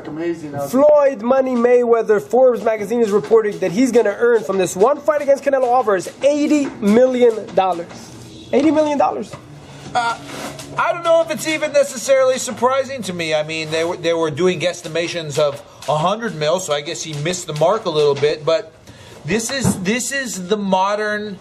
Amazing. Floyd Money Mayweather, Forbes magazine is reporting that he's going to earn from this one fight against Canelo Alvarez $80 million. $80 million. I don't know if it's even necessarily surprising to me. I mean, they were doing guesstimations of 100 mil, so I guess he missed the mark a little bit. But this is the modern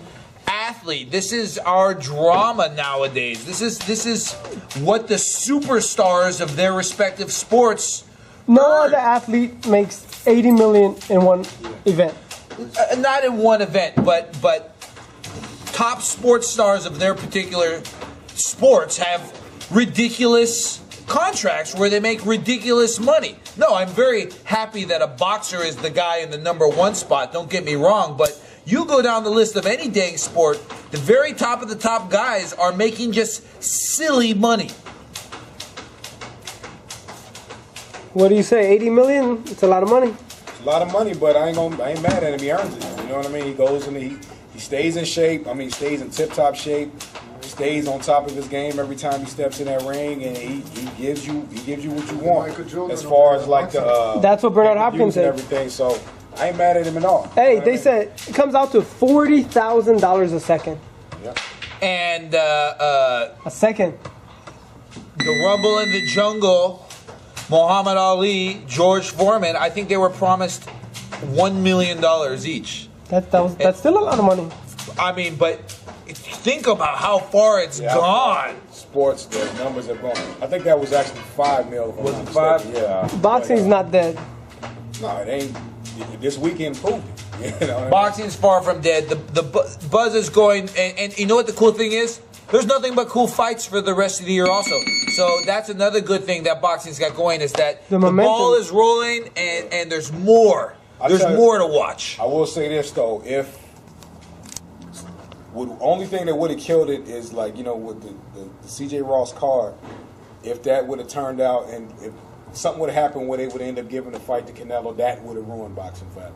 athlete. This is our drama nowadays. This is what the superstars of their respective sports. No other athlete makes $80 million in one event. Not in one event, but top sports stars of their particular sports have ridiculous contracts where they make ridiculous money. No, I'm very happy that a boxer is the guy in the #1 spot. Don't get me wrong, but you go down the list of any dang sport, the very top of the top guys are making just silly money. What do you say? 80 million? It's a lot of money. It's a lot of money, but I ain't mad at him. He earns it. You know what I mean? He goes and he stays in shape. I mean, he stays in tip-top shape. He stays on top of his game every time he steps in that ring, and he gives you what you want. As far as like the that's what Bernard Hopkins said. Everything. So I ain't mad at him at all. Hey, they said it comes out to $40,000 a second. Yeah. And a second. The Rumble in the Jungle. Muhammad Ali, George Foreman, I think they were promised $1 million each. That's still a lot of money. I mean, but think about how far it's gone. Sports, the numbers have gone. I think that was actually $5 million. Was it 5? Yeah. Boxing's not dead. No, it ain't. This weekend proved it. You know Boxing's far from dead. The buzz is going, and you know what the cool thing is? There's nothing but cool fights for the rest of the year also. So that's another good thing that boxing's got going is that the ball is rolling and there's more. There's more to watch. I will say this though, only thing that would have killed it is like, you know, with the CJ Ross card, if that would have turned out and if something would have happened where they would end up giving the fight to Canelo, that would have ruined boxing forever.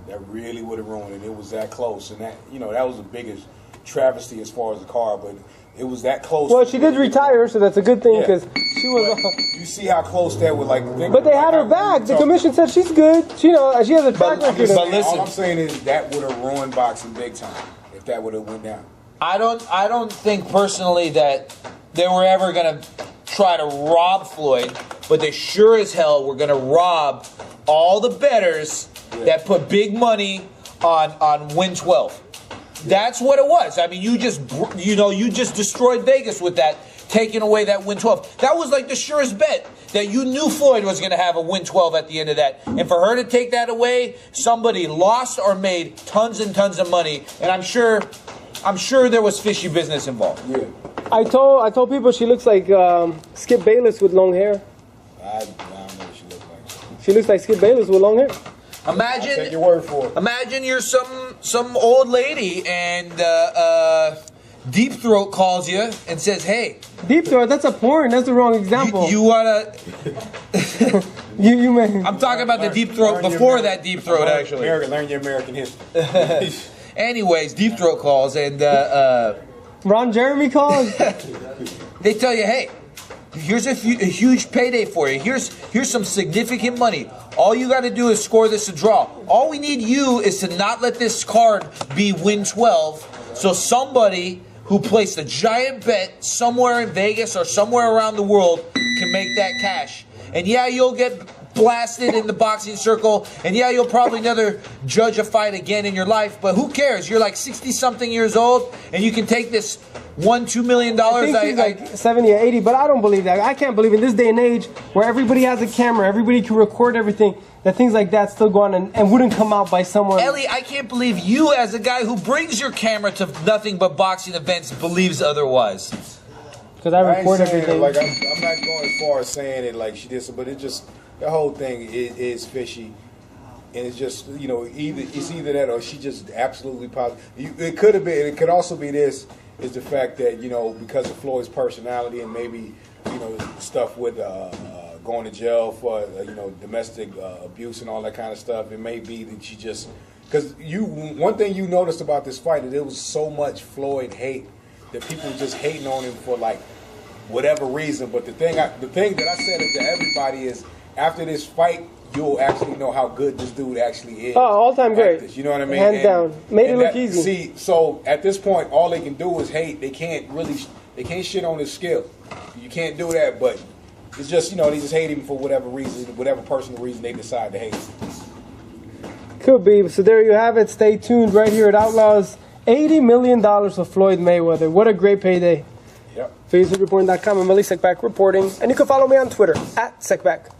That really would have ruined it. It was that close, and that, you know, that was the biggest travesty as far as the card, but it was that close. Well, she did retire, so that's a good thing because she was. You see how close that was, like. But they had her back. The commission said she's good. She has a track record. But listen, all I'm saying is that would have ruined boxing big time if that would have went down. I don't think personally that they were ever gonna try to rob Floyd, but they sure as hell were gonna rob all the bettors that put big money on Win 12. That's what it was. I mean, you just destroyed Vegas with that, taking away that Win 12. That was like the surest bet that you knew Floyd was going to have a Win 12 at the end of that. And for her to take that away, somebody lost or made tons and tons of money. And I'm sure there was fishy business involved. Yeah. I told people she looks like Skip Bayless with long hair. I don't know what she looks like. She looks like Skip Bayless with long hair. Imagine, I'll take your word for it. Imagine you're some old lady and Deep Throat calls you and says, "Hey, Deep Throat, that's a porn. That's the wrong example. You wanna?" you man. I'm talking about the Deep Throat before that Deep Throat, actually. Learn your American history. Anyways, Deep Throat calls and Ron Jeremy calls. They tell you, "Hey, here's a huge payday for you. Here's some significant money. All you got to do is score this a draw. All we need you is to not let this card be Win 12. So somebody who placed a giant bet somewhere in Vegas or somewhere around the world can make that cash. And yeah, you'll get blasted in the boxing circle. And yeah, you'll probably never judge a fight again in your life. But who cares? You're like 60-something years old, and you can take this $1-2 million. I think she's like 70 or 80, but I don't believe that. I can't believe in this day and age where everybody has a camera, everybody can record everything, that things like that still go on and wouldn't come out by someone. Ellie, I can't believe you, as a guy who brings your camera to nothing but boxing events, believes otherwise. Because I record everything. Like, I'm not going as far as saying it like she did, but it just, the whole thing is fishy. And it's just, you know, either that or she just absolutely positive. It could have been, it could also be this, is the fact that, you know, because of Floyd's personality and maybe, you know, stuff with going to jail for, you know, domestic abuse and all that kind of stuff, it may be that she just, because one thing you noticed about this fight is there was so much Floyd hate that people were just hating on him for like whatever reason. But the thing that I said to everybody is, after this fight, you'll actually know how good this dude actually is. Oh, all-time great. This, you know what I mean? Hands down. Made it look easy. See, so at this point, all they can do is hate. They can't shit on his skill. You can't do that, but it's just, you know, they just hate him for whatever reason, whatever personal reason they decide to hate him. Could be. So there you have it. Stay tuned right here at Outlaws. $80 million for Floyd Mayweather. What a great payday. Yep. FaceReporting.com. I'm Malik Sekbak reporting. And you can follow me on Twitter, @Sekbak.